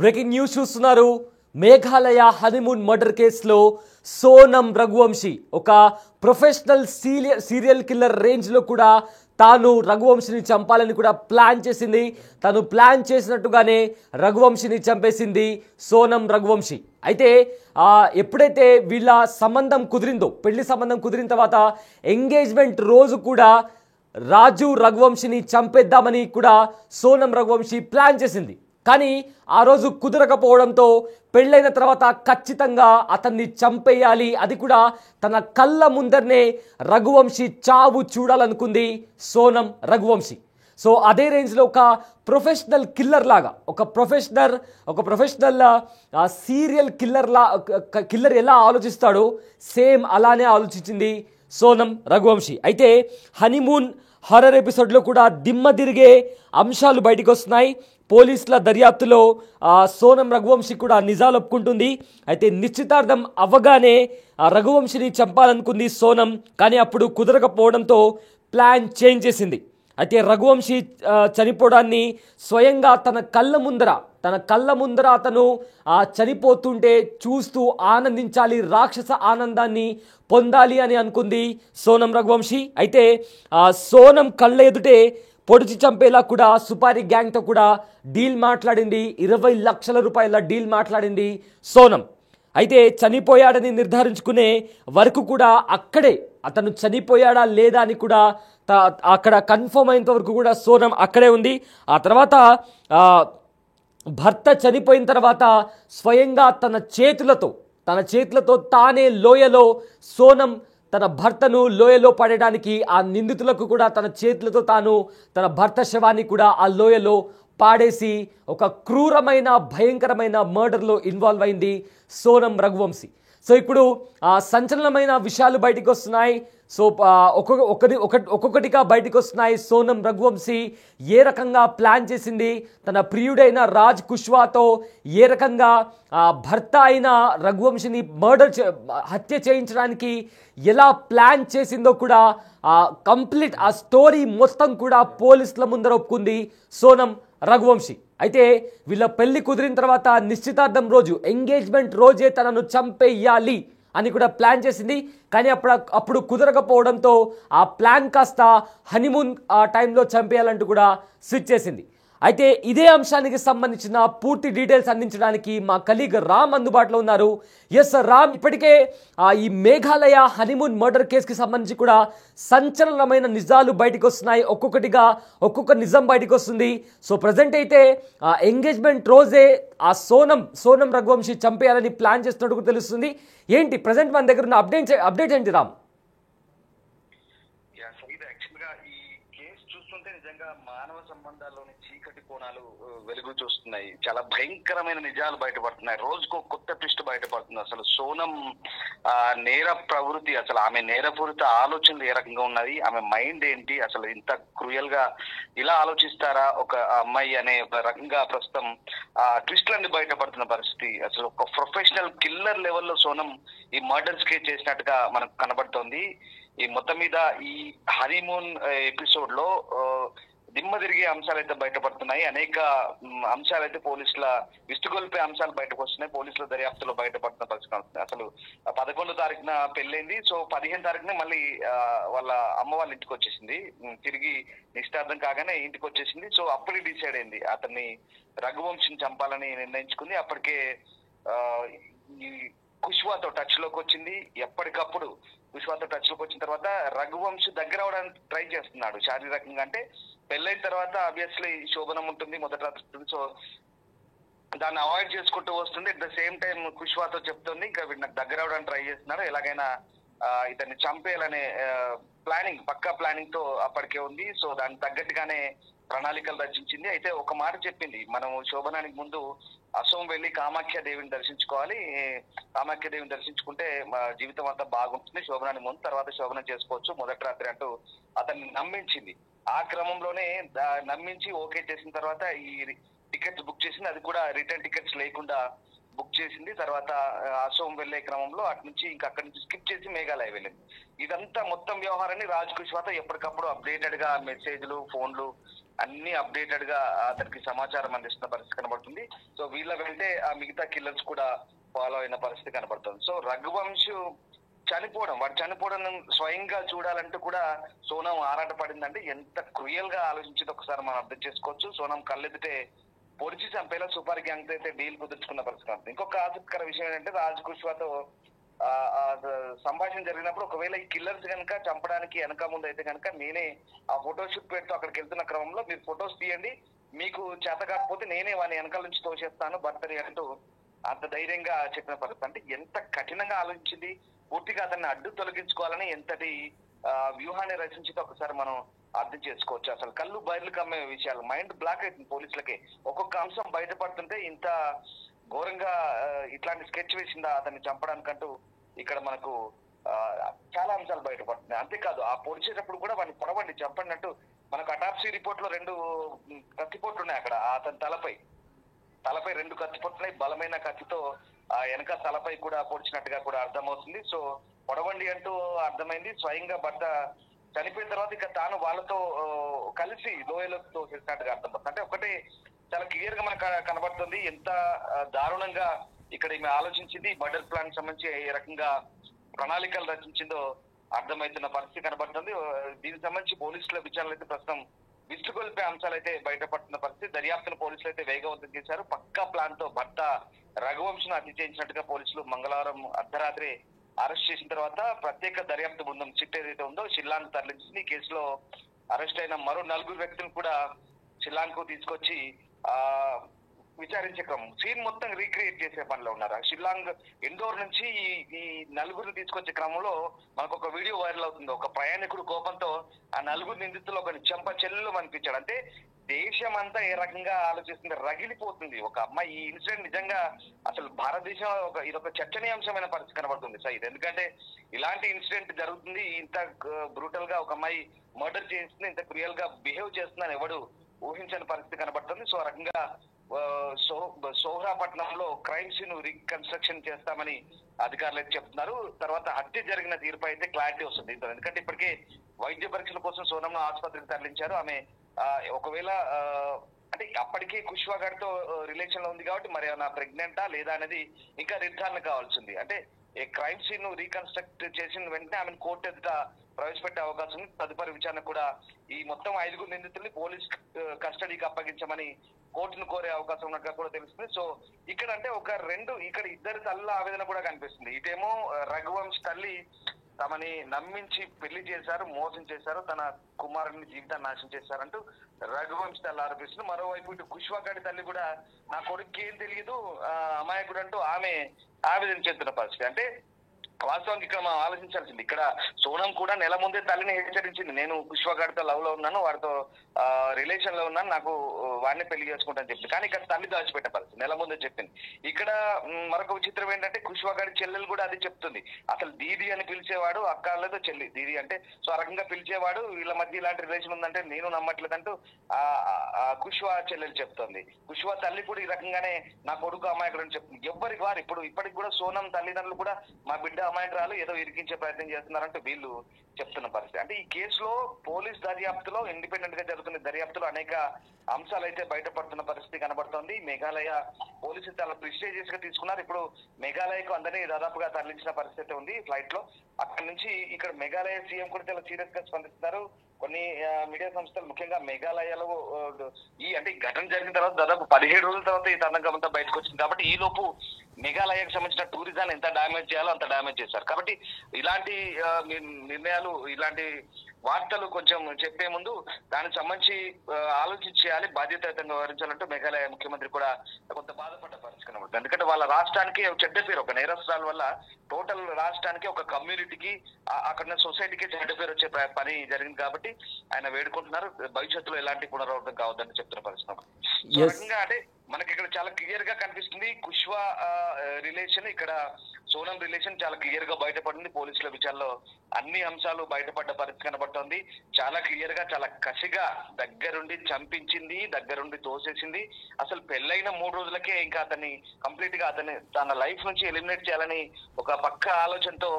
Breaking news చూస్తున్నారు. Meghalaya honeymoon murder కేసులో సోనం రఘువంశీ ఒక ప్రొఫెషనల్ సీరియల్ కిల్లర్ రేంజ్లో కూడా తాను రఘువంశీని చంపాలని కూడా ప్లాన్ చేసింది. తను ప్లాన్ చేసినట్టుగానే రఘువంశీని చంపేసింది సోనం రఘువంశీ. అయితే ఎప్పుడైతే వీళ్ళ సంబంధం కుదిరిందో, పెళ్లి సంబంధం కుదిరిన తర్వాత ఎంగేజ్మెంట్ రోజు కూడా రాజు రఘువంశీని చంపేద్దామని కూడా సోనం రఘువంశీ ప్లాన్ చేసింది. కానీ ఆ రోజు కుదరకపోవడంతో పెళ్ళైన తర్వాత ఖచ్చితంగా అతన్ని చంపేయాలి, అది కూడా తన కళ్ళ ముందరనే రఘువంశీ చావు చూడాలనుకుంది సోనం రఘువంశీ. సో అదే రేంజ్లో ఒక ప్రొఫెషనల్ కిల్లర్ లాగా, ఒక ప్రొఫెషనల్ సీరియల్ కిల్లర్ ఎలా ఆలోచిస్తాడో సేమ్ అలానే ఆలోచించింది సోనం రఘువంశీ. అయితే హనీమూన్ హారర్ ఎపిసోడ్లో కూడా దిమ్మ తిరిగే అంశాలు బయటకు వస్తున్నాయి. పోలీసుల దర్యాప్తులో సోనం రఘువంశీ కూడా నిజాలు ఒప్పుకుంటుంది. అయితే నిశ్చితార్థం అవ్వగానే రఘువంశీని చంపాలనుకుంది సోనం, కానీ అప్పుడు కుదరకపోవడంతో ప్లాన్ చేంజ్ చేసింది. అయితే రఘువంశీ చనిపోవడాన్ని స్వయంగా తన కళ్ళ ముందర అతను చనిపోతుంటే చూస్తూ ఆనందించాలి, రాక్షస ఆనందాన్ని పొందాలి అని అనుకుంది సోనం రఘువంశీ. అయితే సోనం కళ్ళ ఎదుటే పొడిచి చంపేలా కూడా సుపారీ గ్యాంగ్తో కూడా డీల్ మాట్లాడింది. 20 లక్షల రూపాయల డీల్ మాట్లాడింది సోనం. అయితే చనిపోయాడని నిర్ధారించుకునే వరకు కూడా అక్కడే అతను చనిపోయాడా లేదా అని కూడా అక్కడ కన్ఫర్మ్ అయినంత వరకు కూడా సోనం అక్కడే ఉంది. ఆ తర్వాత భర్త చనిపోయిన తర్వాత స్వయంగా తన చేతులతో తానే లోయలో సోనం తన భర్తను లోయలో పడేయడానికి ఆ నిందితులకు కూడా తన చేతులతో తాను తన భర్త శవాన్ని కూడా ఆ లోయలో పాడేసి ఒక క్రూరమైన భయంకరమైన మర్డర్లో ఇన్వాల్వ్ అయింది సోనం రఘువంశీ. సో ఇప్పుడు సంచలనమైన విషయాలు బయటకు వస్తున్నాయి. సో ఒక్కొక్కటిగా బయటకు వస్తున్నాయి. సోనం రఘువంశీ ఏ రకంగా ప్లాన్ చేసింది, తన ప్రియుడైన రాజ్ కుష్వాతో ఏ రకంగా భర్త అయిన రఘువంశీని హత్య చేయించడానికి ఎలా ప్లాన్ చేసిందో కూడా కంప్లీట్ ఆ స్టోరీ మొత్తం కూడా పోలీసుల ముందర ఒప్పుకుంది సోనం రఘువంశీ. అయితే వీళ్ళ పెళ్లి కుదిరిన తర్వాత నిశ్చితార్థం రోజు, ఎంగేజ్మెంట్ రోజే తనను చంపేయాలి అని కూడా ప్లాన్ చేసింది. కానీ అప్పుడు కుదరకపోవడంతో ఆ ప్లాన్ కాస్త హనీమూన్ టైంలో చంపేయాలంటూ కూడా స్విచ్ చేసింది. అయితే ఇదే అంశానికి సంబంధించిన పూర్తి డీటెయిల్స్ అందించడానికి మా కలీగ్ రామ్ అందుబాటులో ఉన్నారు. ఎస్ రామ్, ఇప్పటికే ఈ మేఘాలయ హనీమూన్ మర్డర్ కేసుకి సంబంధించి కూడా సంచలనమైన నిజాలు బయటకు వస్తున్నాయి. ఒక్కొక్క నిజం బయటకు వస్తుంది. సో ప్రజెంట్ అయితే ఎంగేజ్మెంట్ రోజే ఆ సోనం రఘువంశీ చంపేయాలని ప్లాన్ చేస్తున్నట్టు తెలుస్తుంది. ఏంటి ప్రజెంట్ మన దగ్గర ఉన్న అప్డేట్ ఏంటి రామ్? మానవ సంబంధాల్లోని చీకటి కోణాలు వెలుగు చూస్తున్నాయి. చాలా భయంకరమైన నిజాలు బయటపడుతున్నాయి. రోజుకో కొత్త ట్విస్ట్ బయటపడుతుంది. అసలు సోనం నేర ప్రవృత్తి, అసలు ఆమె నేరపూరిత ఆలోచనలు ఏ రకంగా ఉన్నది, ఆమె మైండ్ ఏంటి, అసలు ఇంత క్రూయల్ గా ఇలా ఆలోచిస్తారా ఒక అమ్మాయి అనే ఒక రకంగా ప్రస్తుతం ట్విస్ట్లన్నీ బయటపడుతున్న పరిస్థితి. అసలు ఒక ప్రొఫెషనల్ కిల్లర్ లెవెల్లో సోనం ఈ మర్డర్స్ కే చేసినట్టుగా మనకు కనబడుతోంది. ఈ మొత్తం మీద ఈ హనీమూన్ ఎపిసోడ్ లో దిమ్మ తిరిగే అంశాలు అయితే బయటపడుతున్నాయి. అనేక అంశాలు అయితే పోలీసుల విస్తుగొల్పే అంశాలు బయటకు వస్తున్నాయి. పోలీసుల దర్యాప్తులో బయటపడుతున్న పరిస్థితి. అసలు 11వ తారీఖున పెళ్ళైంది. సో 15వ తారీఖున మళ్ళీ వాళ్ళ అమ్మ వాళ్ళ ఇంటికి వచ్చేసింది. తిరిగి నిశ్చితార్థం కాగానే ఇంటికి వచ్చేసింది. సో అప్పుడే డిసైడ్ అయింది, అతన్ని రఘువంశీని చంపాలని నిర్ణయించుకుంది. అప్పటికే ఈ కుష్వాతో టచ్ లోకి వచ్చింది. ఎప్పటికప్పుడు కుష్వాతో టచ్ లోకి వచ్చిన తర్వాత రఘువంశీ దగ్గర అవడానికి ట్రై చేస్తున్నాడు శారీరకంగా. అంటే పెళ్ళైన తర్వాత ఆబ్వియస్లీ శోభనం ఉంటుంది, మొదట రాత్రి. సో దాన్ని అవాయిడ్ చేసుకుంటూ వస్తుంది. అట్ ద సేమ్ టైం కుష్వాతో చెప్తుంది ఇంకా వీడు నాకు దగ్గర అవడానికి ట్రై చేస్తున్నాడు, ఎలాగైనా ఇతన్ని చంపేయాలనే పక్కా ప్లానింగ్ తో అప్పటికే ఉంది. సో దానికి తగ్గట్టుగానే ప్రణాళికలు రచించింది. అయితే ఒక మాట చెప్పింది, మనం శోభనానికి ముందు అసోం వెళ్ళి కామాఖ్య దేవిని దర్శించుకోవాలి, కామాఖ్య దేవిని దర్శించుకుంటే జీవితం అంతా బాగుంటుంది, శోభనానికి ముందు తర్వాత శోభనం చేసుకోవచ్చు మొదటి రాత్రి అంటూ అతన్ని నమ్మించింది. ఆ క్రమంలోనే నమ్మించి ఓకే చేసిన తర్వాత ఈ టికెట్స్ బుక్ చేసింది. అది కూడా రిటర్న్ టికెట్స్ లేకుండా బుక్ చేసింది. తర్వాత అసోం వెళ్లే క్రమంలో అక్కడి నుంచి స్కిప్ చేసి మేఘాలయ వెళ్ళింది. ఇదంతా మొత్తం వ్యవహారాన్ని రాజ్ కుష్వాతో ఎప్పటికప్పుడు అప్డేటెడ్ గా మెసేజ్లు, ఫోన్లు అన్ని అప్డేటెడ్ గా అతనికి సమాచారం అందిస్తున్న పరిస్థితి కనబడుతుంది. సో వీళ్ళ వెంటే ఆ మిగతా కిల్లర్స్ కూడా ఫాలో అయిన పరిస్థితి కనబడుతుంది. సో రఘువంశ్ వాడు చనిపోవడం స్వయంగా చూడాలంటూ కూడా సోనం ఆరాట పడిందంటే ఎంత క్రూయల్ గా ఆలోచించింది ఒకసారి మనం అర్థం చేసుకోవచ్చు. సోనం కళ్ళెదితే పొడిచి చంపేలా సూపర్ గ్యాంగ్ అయితే డీల్ కుదుర్చుకున్న పరిస్థితి. ఇంకొక ఆసక్తికర విషయం ఏంటంటే రాజ్ కుష్వాతో సంభాషణ జరిగినప్పుడు ఒకవేళ ఈ కిల్లర్స్ కనుక చంపడానికి వెనక ముందు అయితే కనుక నేనే ఆ ఫోటోషూట్ పెడుతూ అక్కడికి వెళ్తున్న క్రమంలో మీరు ఫొటోస్ తీయండి, మీకు చేత కాకపోతే నేనే వాని వెనకాల నుంచి తోసేస్తాను బర్తరి అంటూ అంత ధైర్యంగా చెప్పిన పరిస్థితి. అంటే ఎంత కఠినంగా ఆలోచించింది, పూర్తిగా అతన్ని అడ్డు తొలగించుకోవాలని ఎంతటి వ్యూహాన్ని రచించిందో ఒకసారి మనం అర్థం చేసుకోవచ్చు. అసలు కళ్ళు బయర్లు కమ్మే విషయాలు, మైండ్ బ్లాక్ అవుతుంది పోలీసులకి. ఒక్కొక్క అంశం బయటపడుతుంటే ఇంత ఘోరంగా ఇట్లాంటి స్కెచ్ వేసిందా అతన్ని చంపడానికంటూ ఇక్కడ మనకు చాలా అంశాలు బయటపడుతున్నాయి. అంతేకాదు ఆ పొడిచేటప్పుడు కూడా వాడిని పొడవండి చంపండి అంటూ మనకు అటాప్సీ రిపోర్ట్ లో 2 కత్తిపోట్లు ఉన్నాయి. అక్కడ అతని తలపై 2 కత్తిపోట్లున్నాయి. బలమైన కత్తితో వెనక తలపై కూడా పొడిచినట్టుగా కూడా అర్థమవుతుంది. సో పొడవండి అంటూ అర్థమైంది. స్వయంగా భర్త చనిపోయిన తర్వాత ఇక తాను వాళ్ళతో కలిసి లోయలోకి తోసేసినట్టుగా అర్థమవుతుంది. అంటే ఒకటే చాలా క్లియర్ గా మనకు కనబడుతుంది ఎంత దారుణంగా ఇక్కడ ఈమె ఆలోచించింది, మర్డర్ ప్లాన్ సంబంధించి ఏ రకంగా ప్రణాళికలు రచించిందో అర్థమవుతున్న పరిస్థితి కనబడుతుంది. దీనికి సంబంధించి పోలీసుల విచారణలు అయితే ప్రస్తుతం విస్తుగొల్పే అంశాలు అయితే బయటపడుతున్న పరిస్థితి. దర్యాప్తును పోలీసులు అయితే వేగవంతం చేశారు. పక్కా ప్లాన్ తో భర్త రఘువంశను హత్య చేయించినట్టుగా పోలీసులు మంగళవారం అర్ధరాత్రి అరెస్ట్ చేసిన తర్వాత ప్రత్యేక దర్యాప్తు బృందం సిట్ ఏదైతే ఉందో షిల్లాంగ్ తరలించింది. ఈ కేసులో అరెస్ట్ అయిన మరో 4 వ్యక్తులు కూడా షిల్లాంగ్ కు తీసుకొచ్చి విచారించే క్రమం సీన్ మొత్తం రీక్రియేట్ చేసే పనిలో ఉన్నారు. షిల్లాంగ్ ఇండోర్ నుంచి ఈ 4 తీసుకొచ్చే క్రమంలో మనకు ఒక వీడియో వైరల్ అవుతుంది. ఒక ప్రయాణికుడు కోపంతో ఆ 4 నిందితులు ఒక చెంప చెల్లెలు అనిపించాడు. అంటే దేశం అంతా ఏ రకంగా ఆలోచిస్తుంది, రగిలిపోతుంది. ఒక అమ్మాయి ఈ ఇన్సిడెంట్ నిజంగా అసలు భారతదేశం ఇదొక చర్చనీయాంశమైన పరిస్థితి కనబడుతుంది సైడ్. ఎందుకంటే ఇలాంటి ఇన్సిడెంట్ జరుగుతుంది, ఇంత బ్రూటల్ గా ఒక అమ్మాయి మర్డర్ చేస్తుంది, ఇంత క్రియల్ గా బిహేవ్ చేస్తుందని ఎవడు ఊహించని పరిస్థితి కనబడుతుంది. సో ఆ రకంగా సోహరాపట్నంలో క్రైమ్ సీన్ రీకన్స్ట్రక్షన్ చేస్తామని అధికారులు అయితే చెప్తున్నారు. తర్వాత హత్య జరిగిన తీరుపై అయితే క్లారిటీ వస్తుంది. ఎందుకంటే ఇప్పటికే వైద్య పరీక్షల కోసం సోనంను ఆసుపత్రికి తరలించారు. ఆమె ఒకవేళ అంటే అప్పటికే కుష్వా గారితో రిలేషన్ లో ఉంది కాబట్టి మరి ఏమైనా ప్రెగ్నెంటా లేదా అనేది ఇంకా నిర్ధారణ కావాల్సింది. అంటే క్రైమ్ సీన్ రీకన్స్ట్రక్ట్ చేసిన వెంటనే ఆమెను కోర్టు ఎదుట ప్రవేశపెట్టే అవకాశం ఉంది. తదుపరి విచారణ కూడా ఈ మొత్తం 5 నిందితుల్ని పోలీస్ కస్టడీకి అప్పగించమని కోర్టును కోరే అవకాశం ఉన్నట్టుగా కూడా తెలుస్తుంది. సో ఇక్కడ అంటే ఇక్కడ 2 తల్లుల ఆవేదన కూడా కనిపిస్తుంది. ఇటేమో రఘువంశ్ తల్లి తమని నమ్మించి పెళ్లి చేశారు, మోసం చేశారు, తన కుమారుని జీవితాన్ని నాశనం చేశారంటూ రఘువంశ్ తల్లి ఆరోపిస్తుంది. మరోవైపు ఇటు కుష్వా గారి తల్లి కూడా నా కొడుకు ఏం తెలియదు అమాయకుడు అంటూ ఆమె ఆవేదన చెందుతున్న పరిస్థితి. అంటే వాస్తవానికి ఇక్కడ మనం ఆలోచించాల్సింది, ఇక్కడ సోనం కూడా నెల ముందే తల్లిని హెచ్చరించింది, నేను పుష్ప గారితో లవ్ లో ఉన్నాను, వాడితో రిలేషన్ లో ఉన్నాను, నాకు వాడిని పెళ్లి చేసుకుంటాను చెప్పింది. కానీ ఇక్కడ తల్లి దాచిపెట్టే పరిస్థితి నెల ముందే చెప్పింది. ఇక్కడ మరొక విచిత్రం ఏంటంటే పుష్ప గారి చెల్లెలు కూడా అది చెప్తుంది. అసలు దీది అని పిలిచేవాడు, అక్క లేదో చెల్లి దీది అంటే, సో ఆ రకంగా పిలిచేవాడు, వీళ్ళ మధ్య ఇలాంటి రిలేషన్ ఉందంటే నేను నమ్మట్లేదంటూ కుష్వా చెల్లెలు చెప్తుంది. కుష్వా తల్లి కూడా ఈ రకంగానే నా కొడుకు అమాయకుడు అని చెప్తుంది. ఎవ్వరికి వారు ఇప్పటికి కూడా సోనం తల్లిదండ్రులు కూడా మా బిడ్డ అమాయకురాలు, ఏదో ఇరికించే ప్రయత్నం చేస్తున్నారంటూ వీళ్ళు చెప్తున్న పరిస్థితి. అంటే ఈ కేసులో పోలీస్ దర్యాప్తులో, ఇండిపెండెంట్ గా జరుగుతున్న దర్యాప్తులో అనేక అంశాలు అయితే బయటపడుతున్న పరిస్థితి కనబడుతోంది. మేఘాలయ పోలీసులు చాలా ప్రిస్టేజియస్ గా తీసుకున్నారు. ఇప్పుడు మేఘాలయకు అందరినీ దాదాపుగా తరలించిన పరిస్థితి ఉంది ఫ్లైట్ లో. అక్కడి నుంచి ఇక్కడ మేఘాలయ సీఎం కూడా చాలా సీరియస్ గా స్పందిస్తున్నారు. కొన్ని మీడియా సంస్థలు ముఖ్యంగా మేఘాలయలో ఈ ఘటన జరిగిన తర్వాత దాదాపు 17 రోజుల తర్వాత ఈ తతంగం అంతా బయటకు వచ్చింది. కాబట్టి ఈ లోపు మేఘాలయకు సంబంధించిన టూరిజాన్ని ఎంత డ్యామేజ్ చేయాలో అంత డ్యామేజ్ చేశారు. కాబట్టి ఇలాంటి నిర్ణయాలు, ఇలాంటి వార్తలు కొంచెం చెప్పే ముందు దానికి సంబంధించి ఆలోచించి చేయాలి, బాధ్యతాయుతంగా వ్యవహరించాలంటూ మేఘాలయ ముఖ్యమంత్రి కూడా కొంత బాధపడ్డ పరిస్థితి కనబడుతుంది. ఎందుకంటే వాళ్ళ రాష్ట్రానికి చెడ్డ పేరు, ఒక నేరస్తురాల వల్ల టోటల్ రాష్ట్రానికి, ఒక కమ్యూనిటీకి, అక్కడ సొసైటీకి చెడ్డ పేరు వచ్చే పని జరిగింది. కాబట్టి ఆయన వేడుకుంటున్నారు భవిష్యత్తులో ఎలాంటి పునరావృతం కావద్దని చెప్తున్న పరిస్థితి. అంటే మనకి ఇక్కడ చాలా క్లియర్ గా కనిపిస్తుంది కుష్వా రిలేషన్, ఇక్కడ సోనం రిలేషన్ చాలా క్లియర్ గా బయటపడింది. పోలీసుల విచారణలో అన్ని అంశాలు బయటపడ్డ పరిస్థితి కనబడుతోంది. చాలా క్లియర్ గా, చాలా కసిగా దగ్గరుండి చంపించింది, దగ్గరుండి తోసేసింది. అసలు పెళ్ళైన 3 రోజులకే ఇంకా అతన్ని కంప్లీట్ గా తన లైఫ్ నుంచి ఎలిమినేట్ చేయాలని ఒక పక్క ఆలోచనతో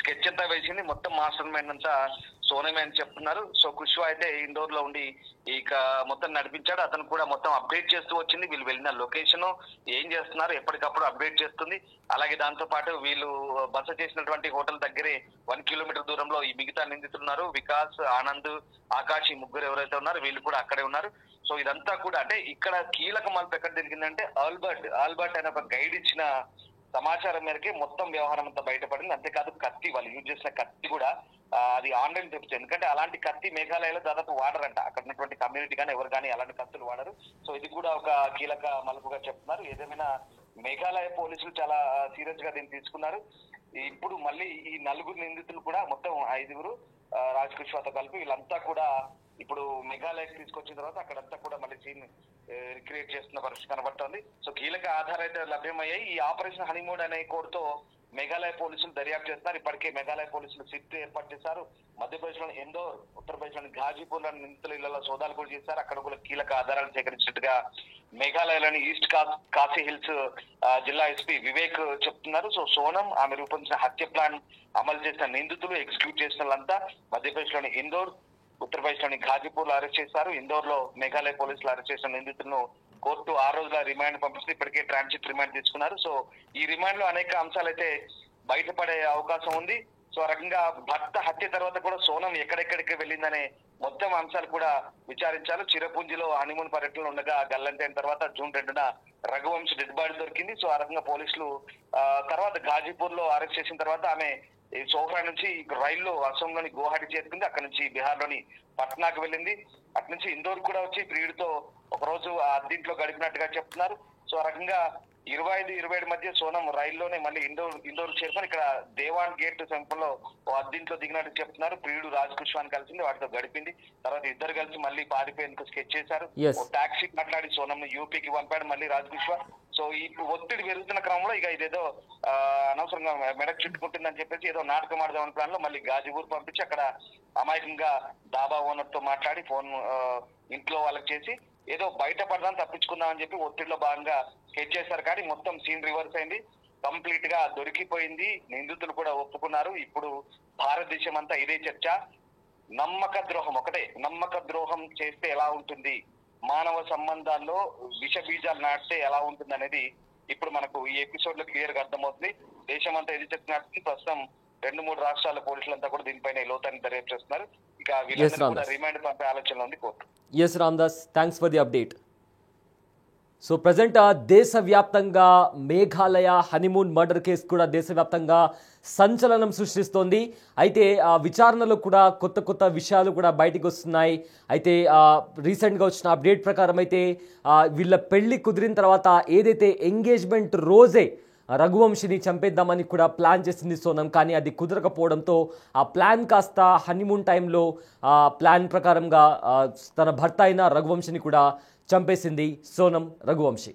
స్కెచ్ అంతా వేసింది. మొత్తం మాస్టర్ మైండ్ అంతా సోనమే అని చెప్తున్నారు. సో కుష్వా అయితే ఇండోర్ లో ఉండి ఇక మొత్తం నడిపించాడు. అతను కూడా మొత్తం అప్డేట్ చేస్తూ వచ్చింది. వీళ్ళు వెళ్ళిన లొకేషన్ ఏం చేస్తున్నారు ఎప్పటికప్పుడు అప్డేట్ చేస్తుంది. అలాగే దాంతో పాటు వీళ్ళు బస చేసినటువంటి హోటల్ దగ్గరే 1 కిలోమీటర్ దూరంలో ఈ మిగతా నిందితులున్నారు. వికాస్, ఆనంద్, ఆకాష్, ఈ ముగ్గురు ఎవరైతే ఉన్నారో వీళ్ళు కూడా అక్కడే ఉన్నారు. సో ఇదంతా కూడా అంటే ఇక్కడ కీలక మలుపు ఎక్కడ జరిగిందంటే ఆల్బర్ట్ అనే ఒక గైడ్ ఇచ్చిన సమాచారం మేరకే మొత్తం వ్యవహారం అంతా బయటపడింది. అంతేకాదు కత్తి, వాళ్ళు యూజ్ చేసిన కత్తి కూడా అది ఆన్లైన్ తెప్పించారు. ఎందుకంటే అలాంటి కత్తి మేఘాలయలో దాదాపు వాడరంట. అక్కడ ఉన్నటువంటి కమ్యూనిటీ కానీ ఎవరు కానీ అలాంటి కత్తులు వాడరు. సో ఇది కూడా ఒక కీలక మలుపుగా చెప్తున్నారు. ఏదేమైనా మేఘాలయ పోలీసులు చాలా సీరియస్ గా దీన్ని తీసుకున్నారు. ఇప్పుడు మళ్ళీ ఈ 4 నిందితులు కూడా మొత్తం 5 రాజ్ కుష్వాతో కలిపి వీళ్ళంతా కూడా ఇప్పుడు మేఘాలయకి తీసుకొచ్చిన తర్వాత అక్కడంతా కూడా మళ్ళీ సీన్ రిక్రియేట్ చేస్తున్న పరిస్థితి కనబడుతోంది. సో కీలక ఆధారాలు అయితే లభ్యమయ్యాయి. ఈ ఆపరేషన్ హనీమూన్ అనే కోడ్తో మేఘాలయ పోలీసులు దర్యాప్తు చేస్తున్నారు. ఇప్పటికే మేఘాలయ పోలీసులు సిట్ ఏర్పాటు చేశారు. మధ్యప్రదేశ్ లోని ఇందోర్, ఉత్తరప్రదేశ్ లోని ఘాజీపూర్ లోని నిందితుల ఇళ్లలో సోదాలు కూడా చేశారు. అక్కడ కూడా కీలక ఆధారాలు సేకరించినట్టుగా మేఘాలయలోని ఈస్ట్ కాశీ హిల్స్ జిల్లా ఎస్పీ వివేక్ చెప్తున్నారు. సో సోనం, ఆమె రూపొందించిన హత్య ప్లాన్ అమలు చేసిన నిందితులు, ఎగ్జిక్యూట్ చేసిన వాళ్ళంతా మధ్యప్రదేశ్ లోని ఇందోర్, ఉత్తరప్రదేశ్ లోని ఘాజీపూర్ లో అరెస్ట్ చేశారు. ఇందోర్ లో మేఘాలయ పోలీసులు అరెస్ట్ చేసిన నిందితులను కోర్టు 6 రోజుల రిమాండ్ పంపిస్తే ఇప్పటికే ట్రాన్సిట్ రిమాండ్ తీసుకున్నారు. సో ఈ రిమాండ్ లో అనేక అంశాలు అయితే బయటపడే అవకాశం ఉంది. సో ఆ రకంగా భర్త హత్య తర్వాత కూడా సోనం ఎక్కడెక్కడికి వెళ్ళిందనే మొత్తం అంశాలు కూడా విచారించారు. చిరపుంజిలో హనీమూన్ పర్యటనలో ఉండగా గల్లంతైన అయిన తర్వాత జూన్ 2న రఘువంశ్ డెడ్ బాడీ దొరికింది. సో ఆ రకంగా పోలీసులు తర్వాత ఘాజీపూర్ లో అరెస్ట్ చేసిన తర్వాత ఆమె సోహ్రా నుంచి రైల్లో అస్సాంలోని గువాహటి చేరుకుంది. అక్కడ నుంచి బీహార్ లోని పట్నాకు వెళ్ళింది. అటు నుంచి ఇందోర్ కూడా వచ్చి ప్రియుడితో ఒక రోజు ఆ అద్దీంట్లో గడిపినట్టుగా చెప్తున్నారు. సో ఆ రకంగా 25-27 మధ్య సోనం రైల్లోనే మళ్ళీ ఇందోర్ చేరుకొని ఇక్కడ దేవాన్ గేట్ సమీపంలో ఓ అద్దీంట్లో దిగినట్టు చెప్తున్నారు. ప్రియుడు రాజ్ కుష్వాన్ కలిసింది, వాటితో గడిపింది. తర్వాత ఇద్దరు కలిసి మళ్ళీ పారిపోయేందుకు స్కెచ్ చేశారు. ఓ టాక్సీ మాట్లాడి సోనం యూపీకి పంపాడు మళ్ళీ రాజ్ కుష్వా. సో ఈ ఒత్తిడి పెరుగుతున్న క్రమంలో ఇక ఇదేదో అనవసరంగా మెడకు చుట్టుకుంటుందని చెప్పేసి ఏదో నాటకం ఆడదామని ప్లాన్ లో మళ్ళీ గాజీపూర్ పంపించి అక్కడ అమాయకంగా డాబా ఓనర్ తో మాట్లాడి ఫోన్ ఇంట్లో వాళ్ళకి చేసి ఏదో బయటపడదాం తప్పించుకుందామని చెప్పి ఒత్తిడిలో భాగంగా స్కెచ్ చేశారు. కానీ మొత్తం సీన్ రివర్స్ అయింది, కంప్లీట్ గా దొరికిపోయింది. నిందితులు కూడా ఒప్పుకున్నారు. ఇప్పుడు భారతదేశం అంతా ఇదే చర్చ. నమ్మక ద్రోహం ఒకటే, నమ్మక ద్రోహం చేస్తే ఎలా ఉంటుంది, మానవ సంబంధాల్లో విష బీజాలు నాటితే ఎలా ఉంటుంది అనేది ఇప్పుడు మనకు ఈ ఎపిసోడ్ లో క్లియర్ గా అర్థమవుతుంది. దేశం అంతా ఎది చెప్తున్నట్టు ప్రస్తుతం 2-3 రాష్ట్రాల పోలీసులంతా కూడా దీనిపైన లోతాన్ని దర్యాప్తు చేస్తున్నారు. ఇక వీళ్ళందరూ కూడా రిమాండ్ పంపే ఆలోచనలో ఉంది court. Yes Ramdas, thanks for the update. So present దేశవ్యాప్తంగా మేఘాలయ హనీమూన్ మర్డర్ కేసు కూడా దేశవ్యాప్తంగా సంచలనం సృష్టిస్తోంది. అయితే ఆ విచారణలో కూడా కొత్త విషయాలు కూడా బయటికి వస్తున్నాయి. అయితే రీసెంట్గా వచ్చిన అప్డేట్ ప్రకారం అయితే వీళ్ళ పెళ్లి కుదిరిన తర్వాత ఏదైతే ఎంగేజ్మెంట్ రోజే రఘువంశిని చంపేద్దామని కూడా ప్లాన్ చేసింది సోనం. కానీ అది కుదరకపోవడంతో ఆ ప్లాన్ కాస్త హనీమూన్ టైంలో ప్లాన్ ప్రకారంగా తన భర్త అయిన రఘువంశిని కూడా చంపేసింది సోనం రఘువంశి.